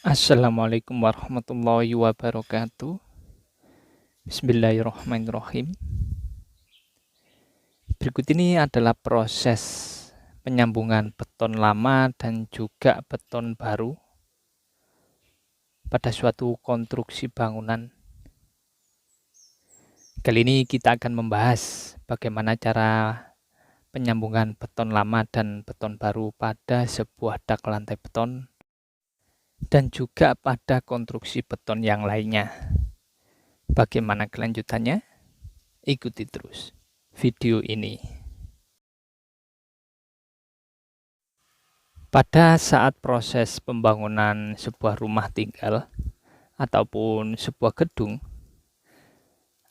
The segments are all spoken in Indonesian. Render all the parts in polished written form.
Assalamualaikum warahmatullahi wabarakatuh. Bismillahirrahmanirrahim. Berikut ini adalah proses penyambungan beton lama dan juga beton baru pada suatu konstruksi bangunan. Kali ini kita akan membahas bagaimana cara penyambungan beton lama dan beton baru pada sebuah dak lantai beton dan juga pada konstruksi beton yang lainnya. Bagaimana kelanjutannya? Ikuti terus video ini. Pada saat proses pembangunan sebuah rumah tinggal ataupun sebuah gedung,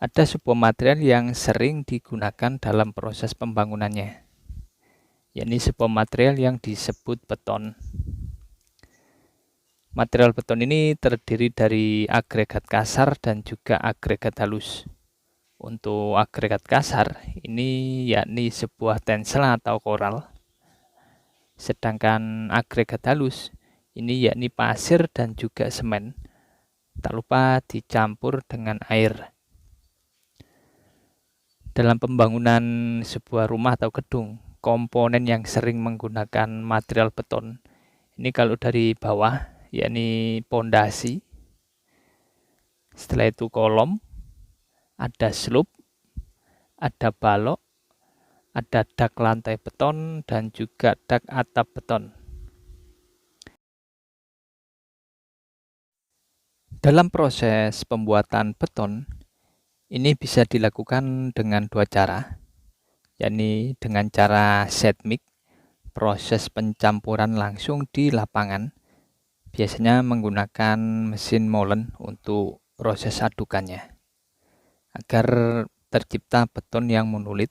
ada sebuah material yang sering digunakan dalam proses pembangunannya, yakni sebuah material yang disebut beton. Material beton ini terdiri dari agregat kasar dan juga agregat halus. Untuk agregat kasar ini yakni sebuah tensel atau koral. Sedangkan agregat halus ini yakni pasir dan juga semen. Tak lupa dicampur dengan air. Dalam pembangunan sebuah rumah atau gedung, komponen yang sering menggunakan material beton ini kalau dari bawah yakni pondasi, setelah itu kolom, ada slope, ada balok, ada dak lantai beton dan juga dak atap beton. Dalam proses pembuatan beton ini bisa dilakukan dengan dua cara, yakni dengan cara seismik, proses pencampuran langsung di lapangan, biasanya menggunakan mesin molen untuk proses adukannya, agar tercipta beton yang monolit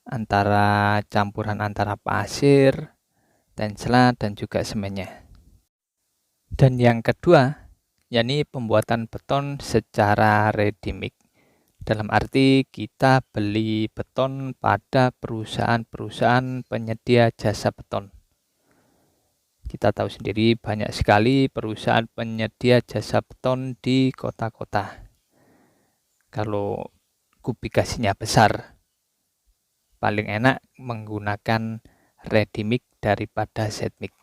antara campuran antara pasir, tensela, dan juga semennya. Dan yang kedua, yakni pembuatan beton secara ready mix. Dalam arti kita beli beton pada perusahaan-perusahaan penyedia jasa beton. Kita tahu sendiri banyak sekali perusahaan penyedia jasa beton di kota-kota. Kalau kubikasinya besar, paling enak menggunakan ready mix daripada set mix.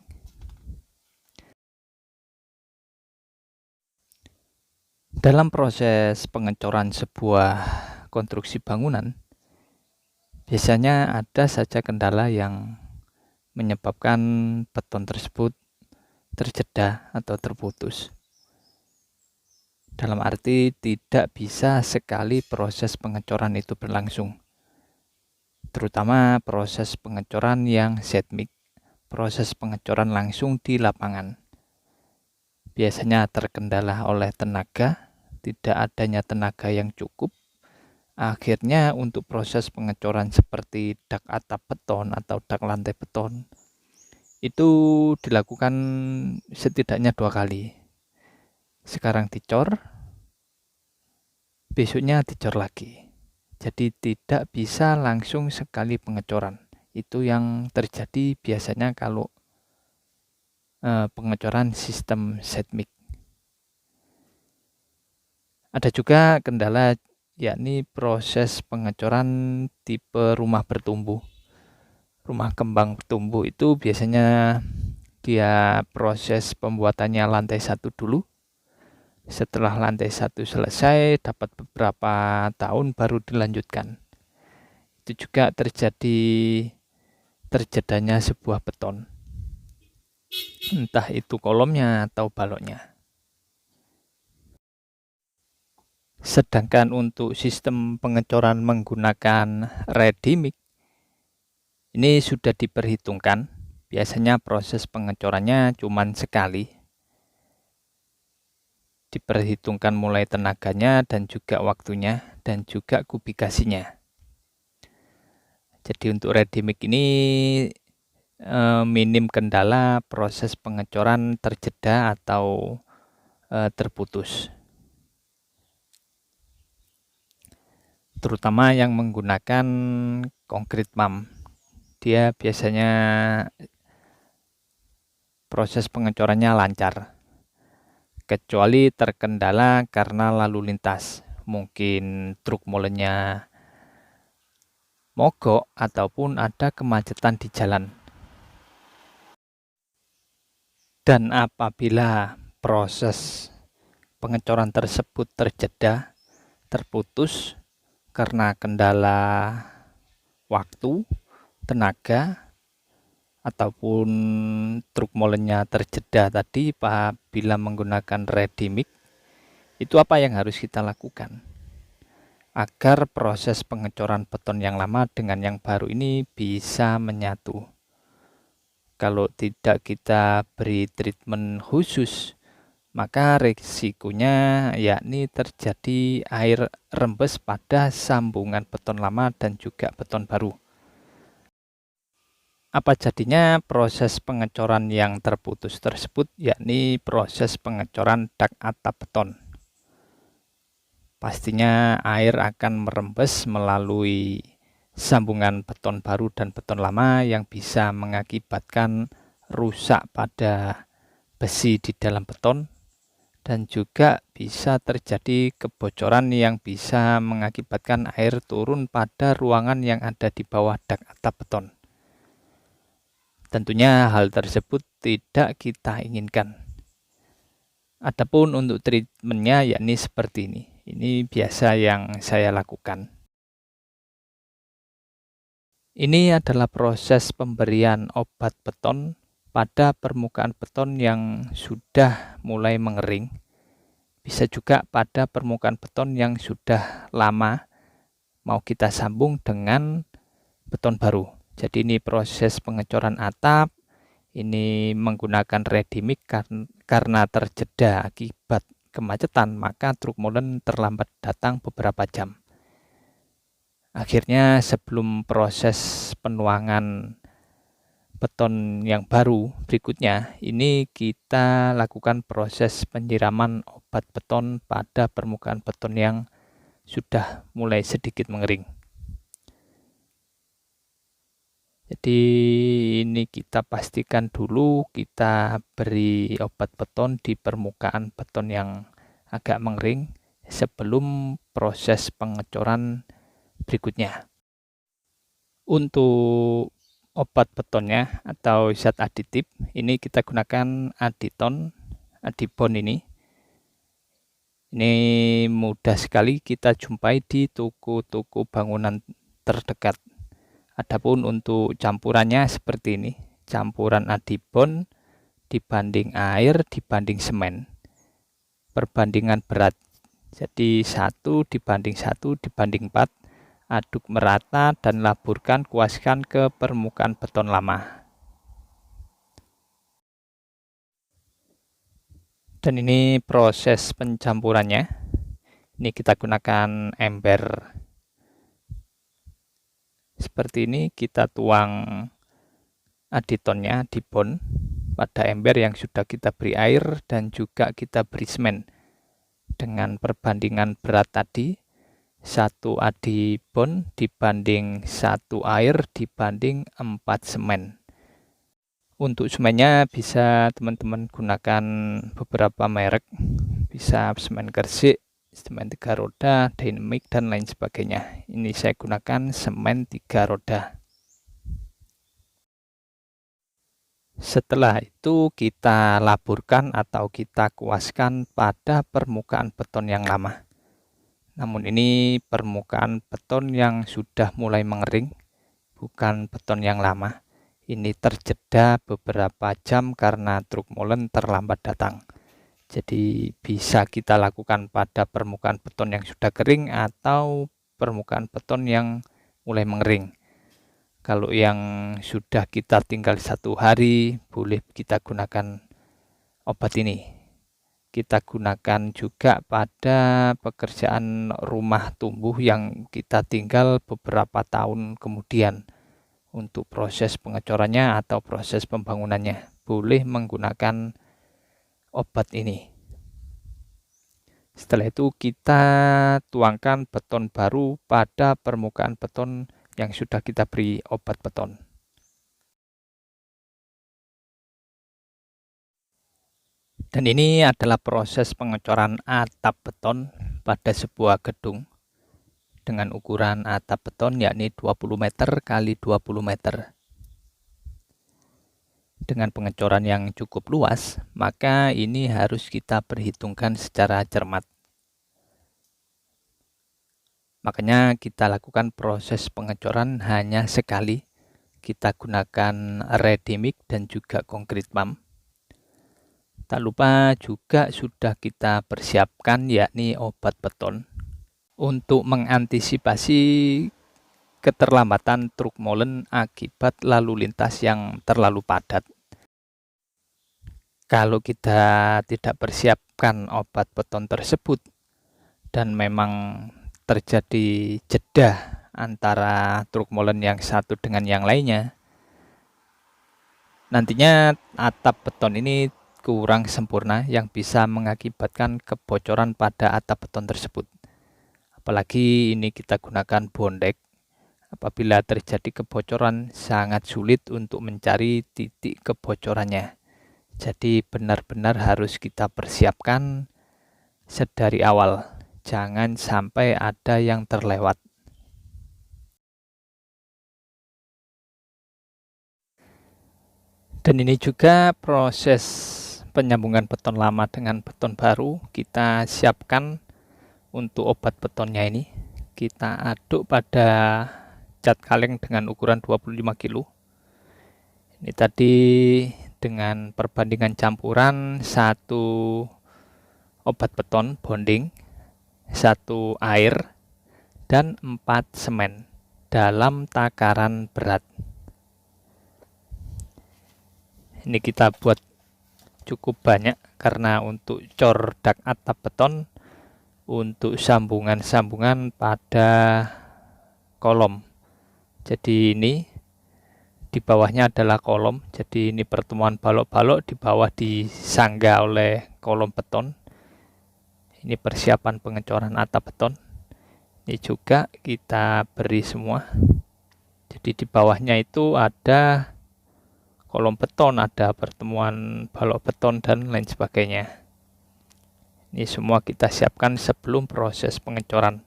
Dalam proses pengecoran sebuah konstruksi bangunan, biasanya ada saja kendala yang menyebabkan beton tersebut terjeda atau terputus. Dalam arti tidak bisa sekali proses pengecoran itu berlangsung, terutama proses pengecoran yang seismik, proses pengecoran langsung di lapangan. Biasanya terkendala oleh tenaga, tidak adanya tenaga yang cukup. Akhirnya untuk proses pengecoran seperti dak atap beton atau dak lantai beton itu dilakukan setidaknya 2 kali. Sekarang dicor, besoknya dicor lagi. Jadi tidak bisa langsung sekali pengecoran. Itu yang terjadi biasanya kalau pengecoran sistem seismik. Ada juga kendala yakni proses pengecoran tipe rumah bertumbuh. Rumah kembang bertumbuh itu biasanya dia proses pembuatannya lantai 1 dulu. Setelah lantai 1 selesai, dapat beberapa tahun baru dilanjutkan. Itu juga terjedanya sebuah beton, entah itu kolomnya atau baloknya. Sedangkan untuk sistem pengecoran menggunakan ready mix ini sudah diperhitungkan. Biasanya proses pengecorannya cuma sekali. Diperhitungkan mulai tenaganya dan juga waktunya dan juga kubikasinya. Jadi untuk ready mix ini minim kendala proses pengecoran terjeda atau terputus. Terutama yang menggunakan konkrit pump. Dia biasanya proses pengecorannya lancar. kecuali terkendala karena lalu lintas. Mungkin truk molennya mogok ataupun ada kemacetan di jalan. Dan apabila proses pengecoran tersebut terjeda, terputus karena kendala waktu, tenaga, ataupun truk molennya terjeda tadi apabila menggunakan ready mix, itu apa yang harus kita lakukan agar proses pengecoran beton yang lama dengan yang baru ini bisa menyatu? Kalau tidak kita beri treatment khusus, maka risikonya yakni terjadi air rembes pada sambungan beton lama dan juga beton baru. Apa jadinya proses pengecoran yang terputus tersebut, yakni proses pengecoran dak atap beton. Pastinya air akan merembes melalui sambungan beton baru dan beton lama yang bisa mengakibatkan rusak pada besi di dalam beton, dan juga bisa terjadi kebocoran yang bisa mengakibatkan air turun pada ruangan yang ada di bawah dak atap beton. Tentunya hal tersebut tidak kita inginkan. Adapun untuk treatmentnya yakni seperti ini. Ini biasa yang saya lakukan. Ini adalah proses pemberian obat beton pada permukaan beton yang sudah mulai mengering. Bisa juga pada permukaan beton yang sudah lama mau kita sambung dengan beton baru. Jadi ini proses pengecoran atap, ini menggunakan ready mix karena terjeda akibat kemacetan, maka truk molen terlambat datang beberapa jam. Akhirnya sebelum proses penuangan beton yang baru berikutnya, ini kita lakukan proses penyiraman obat beton pada permukaan beton yang sudah mulai sedikit mengering. Jadi ini kita pastikan dulu kita beri obat beton di permukaan beton yang agak mengering sebelum proses pengecoran berikutnya. Untuk obat betonnya atau zat aditif, ini kita gunakan adibon ini. Ini mudah sekali kita jumpai di toko-toko bangunan terdekat. Adapun untuk campurannya seperti ini, campuran adibon dibanding air dibanding semen, perbandingan berat. Jadi 1:1:4, aduk merata dan laburkan, kuaskan ke permukaan beton lama. Dan ini proses pencampurannya. Ini kita gunakan ember seperti ini, kita tuang aditonnya adibon pada ember yang sudah kita beri air dan juga kita beri semen. Dengan perbandingan berat tadi, 1 adibon dibanding 1 air dibanding 4 semen. Untuk semennya bisa teman-teman gunakan beberapa merek, bisa semen Gresik, semen 3 roda, Dynamic, dan lain sebagainya. Ini saya gunakan semen 3 roda. Setelah itu kita laburkan atau kita kuaskan pada permukaan beton yang lama. Namun ini permukaan beton yang sudah mulai mengering, bukan beton yang lama. Ini terjeda beberapa jam karena truk molen terlambat datang. Jadi bisa kita lakukan pada permukaan beton yang sudah kering atau permukaan beton yang mulai mengering. Kalau yang sudah kita tinggal 1 hari, boleh kita gunakan obat ini. Kita gunakan juga pada pekerjaan rumah tumbuh yang kita tinggal beberapa tahun kemudian. Untuk proses pengecorannya atau proses pembangunannya, boleh menggunakan obat ini. Setelah itu kita tuangkan beton baru pada permukaan beton yang sudah kita beri obat beton. Dan ini adalah proses pengecoran atap beton pada sebuah gedung dengan ukuran atap beton yakni 20 meter kali 20 meter. Dengan pengecoran yang cukup luas, maka ini harus kita perhitungkan secara cermat. Makanya kita lakukan proses pengecoran hanya sekali. Kita gunakan ready mix dan juga concrete pump. Tak lupa juga sudah kita persiapkan yakni obat beton untuk mengantisipasi keterlambatan truk molen akibat lalu lintas yang terlalu padat. Kalau kita tidak persiapkan obat beton tersebut dan memang terjadi jeda antara truk molen yang satu dengan yang lainnya, nantinya atap beton ini kurang sempurna yang bisa mengakibatkan kebocoran pada atap beton tersebut. Apalagi ini kita gunakan bondek. Apabila terjadi kebocoran, sangat sulit untuk mencari titik kebocorannya. Jadi benar-benar harus kita persiapkan sedari awal. Jangan sampai ada yang terlewat. Dan ini juga proses penyambungan beton lama dengan beton baru. Kita siapkan untuk obat betonnya ini. Kita aduk pada cat kaleng dengan ukuran 25 kilo. Ini tadi dengan perbandingan campuran 1 obat beton bonding, 1 air, dan 4 semen dalam takaran berat. Ini kita buat cukup banyak karena untuk cor dak atap beton, untuk sambungan-sambungan pada kolom. Jadi ini di bawahnya adalah kolom, jadi ini pertemuan balok-balok, di bawah disangga oleh kolom beton. Ini persiapan pengecoran atap beton. Ini juga kita beri semua. Jadi di bawahnya itu ada kolom beton, ada pertemuan balok beton dan lain sebagainya. Ini semua kita siapkan sebelum proses pengecoran.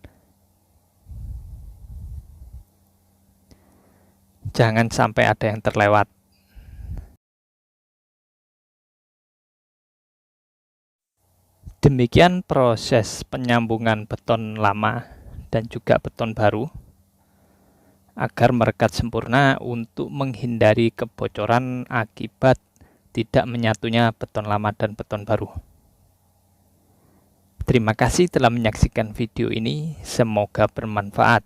Jangan sampai ada yang terlewat. Demikian proses penyambungan beton lama dan juga beton baru agar merekat sempurna untuk menghindari kebocoran akibat tidak menyatunya beton lama dan beton baru. Terima kasih telah menyaksikan video ini, semoga bermanfaat.